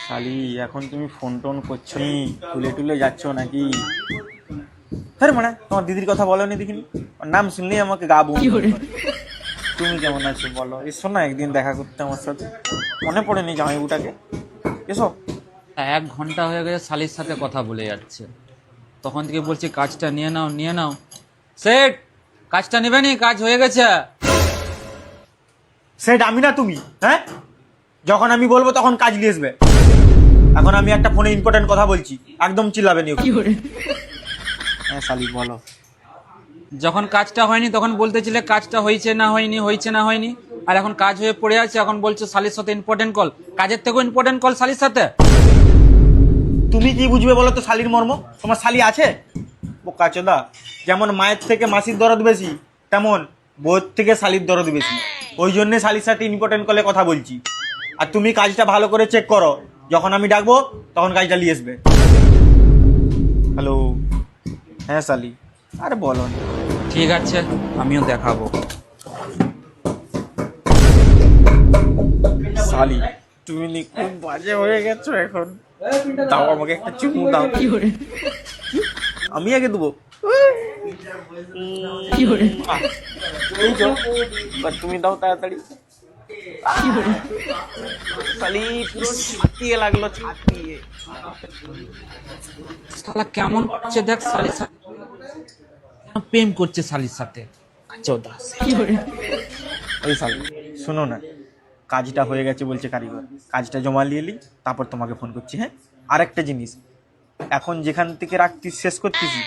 শালি এখন তুমি ফোন টোন করছো নি, তুলে টুলে যাচ্ছ নাকি? হ্যাঁ মানে তোমার দিদির কথা বলো নি, দেখিনি ওর নাম শুনলেই আমাকে গা বমি করে। তুমি কেমন আছো বলো, এসো না একদিন দেখা করতে আমার সাথে, মনে পড়েনি জামাইবুটাকে? এসো। 1 ঘন্টা হয়ে গেছে শালির সাথে কথা বলে যাচ্ছে, তখন থেকে বলছি কাজটা নিয়ে নাও নিয়ে নাও। সেট, কাজটা নেবে নি? কাজ হয়ে গেছে। সেটা আমি না তুমি, হ্যাঁ? যখন আমি বলবো তখন কাজ নিয়ে আসবে। এখন আমি একটা ফোনে ইম্পর্টেন্ট কথা বলছি, একদম চিল্লাবে নি। হ্যাঁ শালি বলো। যখন কাজটা হয়নি তখন বলতেছিলে কাজটা হয়েছে না হয়নি, হয়েছে না হয়নি, আর এখন কাজ হয়ে পড়ে আছে, এখন বলছো শালির সাথে ইম্পর্টেন্ট কল। কাজের থেকেও ইম্পর্টেন্ট কল শালির সাথে। তুমি কি বুঝবে বলো তো শালির মর্ম? তোমার শালি আছে? বোকা চোদা, যেমন মায়ের থেকে মাসির দরদ বেশি, তেমন বউয়ের থেকে শালির দরদ বেশি। ওই জন্য শালির সাথে ইম্পর্টেন্ট কলে কথা বলছি। আর তুমি কাজটা ভালো করে চেক করো, যখন আমি ডাকবো তখন কাজটা নিয়ে আসবে। হ্যালো। হ্যাঁ শালি, আরে বলো না। ঠিক আছে, আমিও দেখাবো। শালি তুমি খুব বাজে হয়ে গেছো এখন। দাও আমাকে একটা চুমু দাও। আমি আগে দেবো। এই তো, এবার তুমি দাও তাড়াতাড়ি। শালি পুরো ছাতিয়ে লাগলো, ছাতিয়ে। শালা কেমন করছে দেখ শালির সাথে, প্রেম করছে শালির সাথে। চোদা। ওই শালি শোনো না, কাজটা হয়ে গেছে বলছে কারিগর, কাজটা জমা নিয়ে এলি, তারপর তোমাকে ফোন করছি। হ্যাঁ, আর একটা জিনিস, এখন যেখান থেকে রাখতি শেষ করতেছি,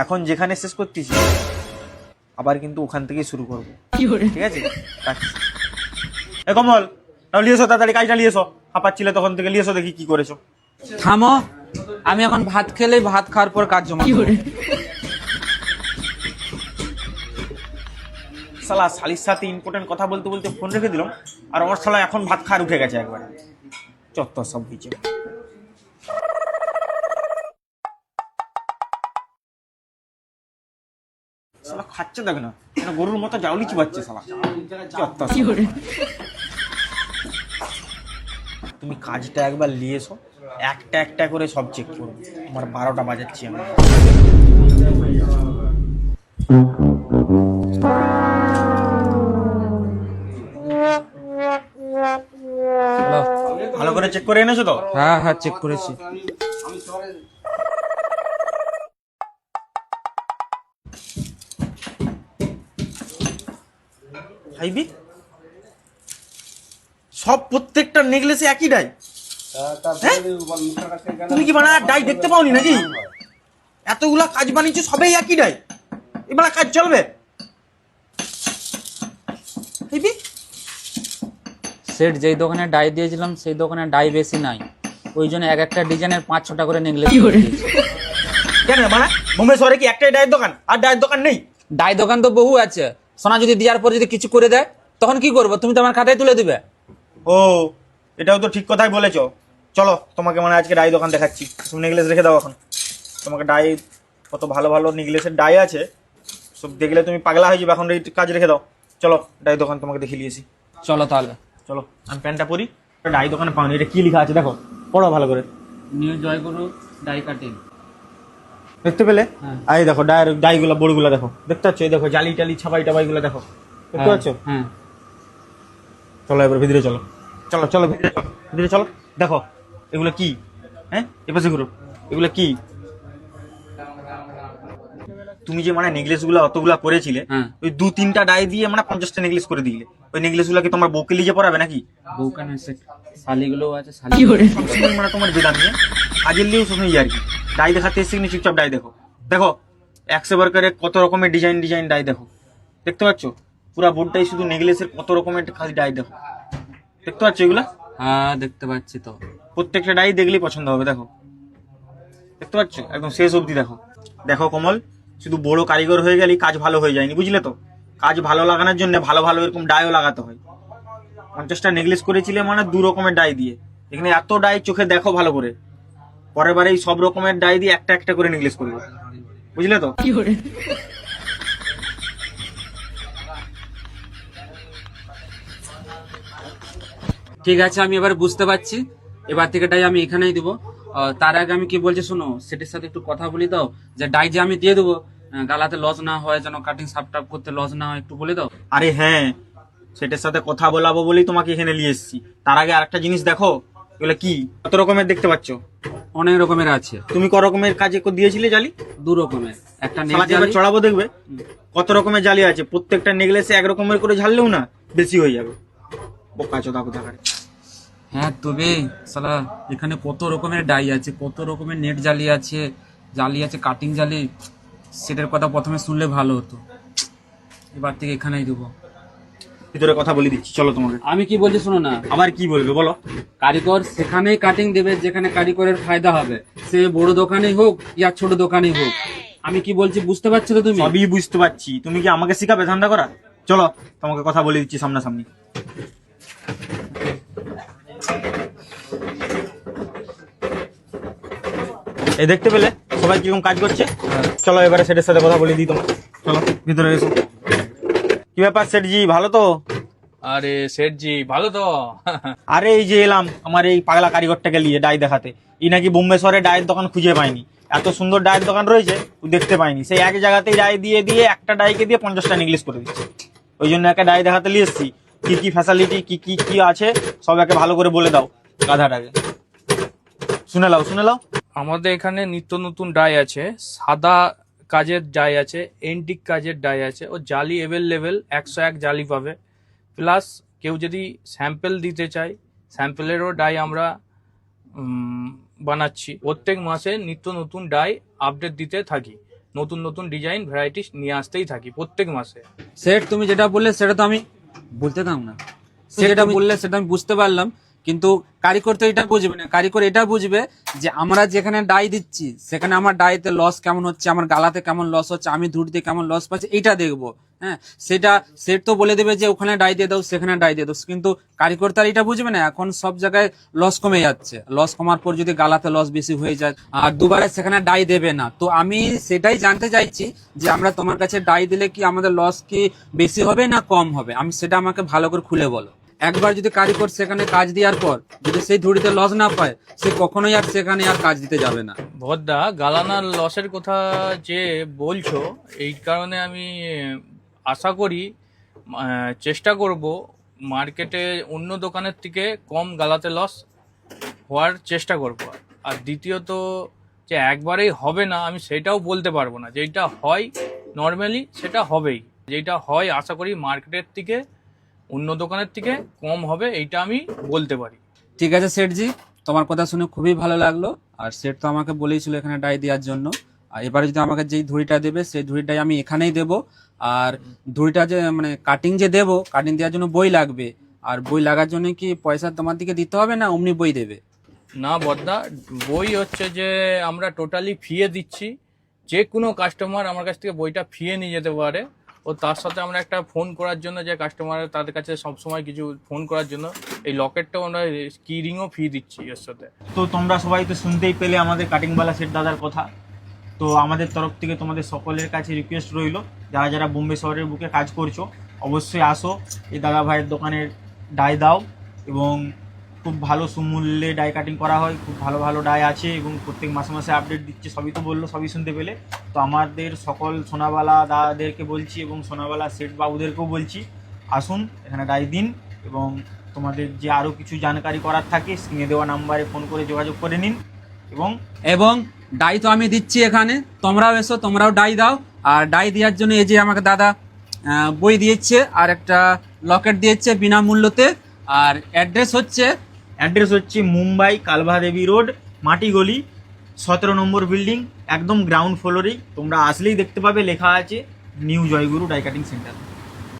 এখন যেখানে শেষ করতেছি আবার কিন্তু ওখান থেকেই শুরু করবো, ঠিক আছে? রাখছি। এ কমল, নাও লিয়েছো তাড়াতাড়ি, কাজটা লিয়েছো। হাঁপাচ্ছিলে তখন থেকে, লিয়েছো দেখি কি করেছো। থামো, আমি এখন ভাত খেলে, ভাত খাওয়ার পর কাজ জমা দেবো। শালা শালির সাথে ইম্পর্টেন্ট কথা বলতে বলতে ফোন রেখে দিলাম, আর আমার শালা এখন ভাত খাওয়ার উঠে গেছে একবারে। চত্বর সব বিচে। শালা খাচ্ছে দেখ না, এটা গরুর মতো জাউলি চিবাচ্ছে শালা। চত্বর সব। তুমি কাজটা একবার নিয়ে এসো, একটা একটা করে সব চেক করবো। আমার 12টা বাজাচ্ছি আমি। হ্যালো। ভালো করে চেক করে এনেছো তো? হ্যাঁ হ্যাঁ, চেক করেছি। ভাইবি সব প্রত্যেকটা নেকলেসে একই ডাই? হ্যাঁ? তুমি কি মানে ডাই দেখতে পাওনি নাকি? এতগুলা কাজ বানিয়েছো, সবাই একই ডাই, এবার কাজ চলবে? ভাইবি সেট, যেই দোকানে ডাই দিয়েছিলাম সেই দোকানে ডাই বেশি নাই, ওই জন্য এক একটা ডিজাইনের 5-6টা করে নেকলেস কেন মানে বোম্বে শহরে কি একটাই ডাইয়ের দোকান, আর ডাইয়ের দোকান নেই? ডাই দোকান তো বহু আছে। সোনা যদি দেওয়ার পর যদি কিছু করে দেয় তখন কি করবো? তুমি তো আমার খাতায় তুলে দিবে। ও, এটাও তো ঠিক কথাই বলেছো। চলো তোমাকে মানে আজকে ডাই দোকান দেখাচ্ছি। তুমি নেকলেস রেখে দাও এখন, তোমাকে ডাই, কত ভালো ভালো নেকলেসের ডাই আছে, সব দেখলে তুমি পাগলা হয়ে যাবে। এখন এই কাজ রেখে দাও, চলো ডাই দোকান তোমাকে দেখিয়ে নিয়েছি। চলো তাহলে। চলো, আমি প্যান্টটা পরি। ডাই দোকানে পাওনি, এটা কি লেখা আছে দেখো, পড়ো ভালো করে। নিউ জয়গুরু ডাই কাটিং। দেখতে পেলে? হ্যাঁ। এই দেখো ডায়ের ডাইগুলো, বড়গুলো দেখো, দেখতে পাচ্ছ? এই দেখো জালি টালি ছাপাই টাবাইগুলো দেখো, দেখতে পাচ্ছ? হ্যাঁ। চলো এবার ভিতরে চলো, চলো চলো ভিতরে চলো, ভিতরে চলো। দেখো এগুলো কি? হ্যাঁ, এপাশে ঘুরো, এগুলো কি? তুমি যে মানে নেকলেস গুলো অতগুলা করেছিলে, হ্যাঁ। ওই 2-3টা ডাই দিয়ে মানে 50টা নেকলেস করে দিলে। ওই নেকলেস গুলো কি তোমার বউকে লিজে পড়াবে নাকি? বউ কেন আছে, শালিগুলো আছে, শালি। সবসময় মানে তোমার বেদাম নিয়ে কাজের লিয়েও সবসময় আর কি। ডাই দেখাতে এসে কিনা চুপচাপ ডাই দেখো। দেখো 100 বারকারে কত রকমের ডিজাইন ডিজাইন ডাই দেখো, দেখতে পাচ্ছ? পুরা বোর্ডটাই শুধু নেকলেসের কত রকমের খালি ডাই দেখো, দেখতে পাচ্ছ এগুলা? হ্যাঁ দেখতে পাচ্ছি তো। প্রত্যেকটা ডাই দেখলেই পছন্দ হবে, দেখো, দেখতে পাচ্ছ? একদম শেষ অবধি দেখো। দেখো কমল, শুধু বড় কারিগর হয়ে গেলেই কাজ ভালো হয়ে যায়নি, বুঝলে তো? কাজ ভালো লাগানোর জন্য ভালো ভালো এরকম ডাইও লাগাতে হয়। 50টা নেকলেস করেছিলে মানে 2 রকমের ডাই দিয়ে, এখানে এত ডাই চোখে দেখো ভালো করে। পরের বারে এই সব রকমের ডাই দিয়ে একটা একটা করে নেকলেস করবে, বুঝলে তো? ঠিক আছে, আমি এবার বুঝতে পারছি। এবার থেকে ডাই আমি এখানেই দেবো। তার আগে আমি কি বলছি শোনো, সেটির সাথে একটু কথা বলি দাও, যে ডাই যে আমি দিয়ে দেবো গালাতে লস না হয়, যেন কাটিং সাপ টাপ করতে লস না হয়, একটু বলে দাও। আরে হ্যাঁ, সেটার সাথে কথা বলাবো বলেই তোমাকে এখানে নিয়ে এসেছি। তার আগে আরেকটা জিনিস দেখো, এগুলো কি কত রকমের দেখতে পাচ্ছ? অনেক রকমের আছে। তুমি ক রকমের কাজে দিয়েছিলে জালি? 2 রকমের, একটা নেট শালাকে এবার চড়াবো, দেখবে কত রকমের জালি আছে। প্রত্যেকটা নেকলেসে এক রকমের করে ঝাললেও না বেশি হয়ে যাবে। বোকা চোদা কোথাকারে। হ্যাঁ তবে সালা এখানে কত রকমের ডাই আছে, কত রকমের নেট জালি আছে, কাটিং জালি। সেটার কথা প্রথমে শুনলে ভালো হতো। এবার থেকে এখানেই দেবো। ভিতরে কথা বলে দিচ্ছি, চলো তোমাকে। আমি কি বলছি শোনো না, আবার কি বলবে বলো? কারিগর সেখানেই কাটিং দেবে যেখানে কারিগরের ফায়দা হবে, সে বড় দোকানেই হোক ইয়া ছোট দোকানেই হোক। আমি কি বলছি বুঝতে পারছো তো তুমি? সবই বুঝতে পারছি, তুমি কি আমাকে শিখাবে ধান্দা করা? চলো তোমাকে কথা বলে দিচ্ছি সামনাসামনি। এই দেখতে পেলে সবাই কিরকম কাজ করছে? চলো এবারে সেটের সাথে কথা বলে দিই তোমাকে। চলো ভিতরে এসো। কি ব্যাপার সেটজি, ভালো তো? আরে সেঠজি ভালো তো? আরে এই যে এলাম আমার এই পাগলা কারিগরটাকে নিয়ে ডাই দেখাতে। ই নাকি বোম্বে শহরে ডায়ের দোকান খুঁজে পায়নি। এত সুন্দর ডায়ের দোকান রয়েছে ও দেখতে পাইনি। সেই এক জায়গাতেই ডাই দিয়ে দিয়ে একটা ডাইকে দিয়ে 50টা নেকলেস করে দিচ্ছে। ওই জন্য একটা ডাই দেখাতে নিয়ে এসেছি। কি কি ফ্যাসিলিটি কি কি কি আছে সব একে ভালো করে বলে দাও গাধাটাকে। শুনে লাও। আমাদের এখানে নিত্য নতুন ডাই আছে, সাদা কাজের ডাই আছে, এন্টিক কাজের ডাই আছে, ও জালি অ্যাভেলেবেল 101 জালি পাবে। প্লাস কেউ যদি স্যাম্পল দিতে চায়, স্যাম্পলেরও ডাই আমরা বানাচ্ছি। প্রত্যেক মাসে নিত্য নতুন ডাই আপডেট দিতে থাকি, নতুন নতুন ডিজাইন ভ্যারাইটি নিয়ে আসতেই থাকি প্রত্যেক মাসে। সেট তুমি যেটা বললে সেটা তো আমি বলতে দাও না, যেটা বললে সেটা আমি বুঝতে পারলাম, কিন্তু কারিগর তো এটা বুঝবে না। কারিগর এটা বুঝবে যে আমরা যেখানে ডাই দিচ্ছি সেখানে আমার ডাইতে লস কেমন হচ্ছে, আমার গালাতে কেমন লস হচ্ছে, আমি ধুটিতে কেমন লস পাচ্ছি, এইটা দেখবো। হ্যাঁ, সেটা সেট তো বলে দেবে যে ওখানে ডাই দিয়ে দাও, সেখানে ডাই দিয়ে দাও, কিন্তু কারিগর তার এটা বুঝবে না। এখন সব জায়গায় লস কমে যাচ্ছে, লস কমার পর যদি গালাতে লস বেশি হয়ে যায় আর দুবারে সেখানে ডাই দেবে না। তো আমি সেটাই জানতে চাইছি যে আমরা তোমার কাছে ডাই দিলে কি আমাদের লস কি বেশি হবে না কম হবে, আমি সেটা আমাকে ভালো করে খুলে বলো। একবার যদি কারিগর সেখানে কাজ দেওয়ার পর যদি সেই ধুড়িতে লস না পায়, সে কখনোই আর সেখানে আর কাজ দিতে যাবে না। ভদ্দা গালানার লসের কথা যে বলছো, এই কারণে আমি আশা করি চেষ্টা করব মার্কেটে অন্য দোকানের থেকে কম গালাতে লস হওয়ার চেষ্টা করব। আর দ্বিতীয়ত যে একবারেই হবে না আমি সেটাও বলতে পারবো না, যেটা হয় নর্মালি সেটা হবেই, যেটা হয় আশা করি মার্কেটের থেকে অন্য দোকানের থেকে কম হবে, এইটা আমি বলতে পারি। ঠিক আছে সেটজি, তোমার কথা শুনে খুবই ভালো লাগলো। আর সেট তো আমাকে বলেইছিল এখানে ডাই দেওয়ার জন্য। আর এবারে যদি আমাকে যেই ধুড়িটা দেবে সেই ধুড়িটাই আমি এখানেই দেবো। আর ধুড়িটা যে মানে কাটিং যে দেবো, কাটিং দেওয়ার জন্য বই লাগবে। আর বই লাগার জন্য কি পয়সা তোমার দিকে দিতে হবে না অমনি বই দেবে? না বদ্দা, বই হচ্ছে যে আমরা টোটালি ফিয়ে দিচ্ছি। যে কোনো কাস্টমার আমার কাছ থেকে বইটা ফিয়ে নিয়ে যেতে পারে। ও তার সাথে আমরা একটা ফোন করার জন্য, যে কাস্টমার তাদের কাছে সবসময় কিছু ফোন করার জন্য এই লকেটটাও আমরা কি রিংও ফি দিচ্ছি এর সাথে। তো তোমরা সবাই তো শুনতেই পেলে আমাদের কাটিংওয়ালা সেট দাদার কথা। তো আমাদের তরফ থেকে তোমাদের সকলের কাছে রিকোয়েস্ট রইল, যারা যারা বোম্বে শহরের বুকে কাজ করছো অবশ্যই আসো, এই দাদা ভাইয়ের দোকানের ডাই দাও। এবং খুব ভালো সুমূল্যে ডাই কাটিং করা হয়, খুব ভালো ভালো ডাই আছে এবং প্রত্যেক মাসে মাসে আপডেট দিচ্ছে। সবই তো বললো, সবই শুনতে পেলে। তো আমাদের সকল সোনাওয়ালা দাদাদেরকে বলছি এবং সোনাওয়ালা সেট বাবুদেরকেও বলছি, আসুন এখানে ডাই দিন। এবং তোমাদের যে আরও কিছু জানকারি করার থাকে স্ক্রিনে দেওয়া নাম্বারে ফোন করে যোগাযোগ করে নিন। এবং ডাই তো আমি দিচ্ছি এখানে, তোমরাও এসো, তোমরাও ডাই দাও। আর ডাই দেওয়ার জন্য এই যে আমাকে দাদা বই দিয়েছে আর একটা লকেট দিয়েছে বিনামূল্যতে। আর অ্যাড্রেস হচ্ছে মুম্বাই কালভাদেবী রোড, মাটিগলি, 17 নম্বর বিল্ডিং, একদম গ্রাউন্ড ফ্লোরেই। তোমরা আসলেই দেখতে পাবে লেখা আছে নিউ জয়গুরু ডাই কাটিং সেন্টার।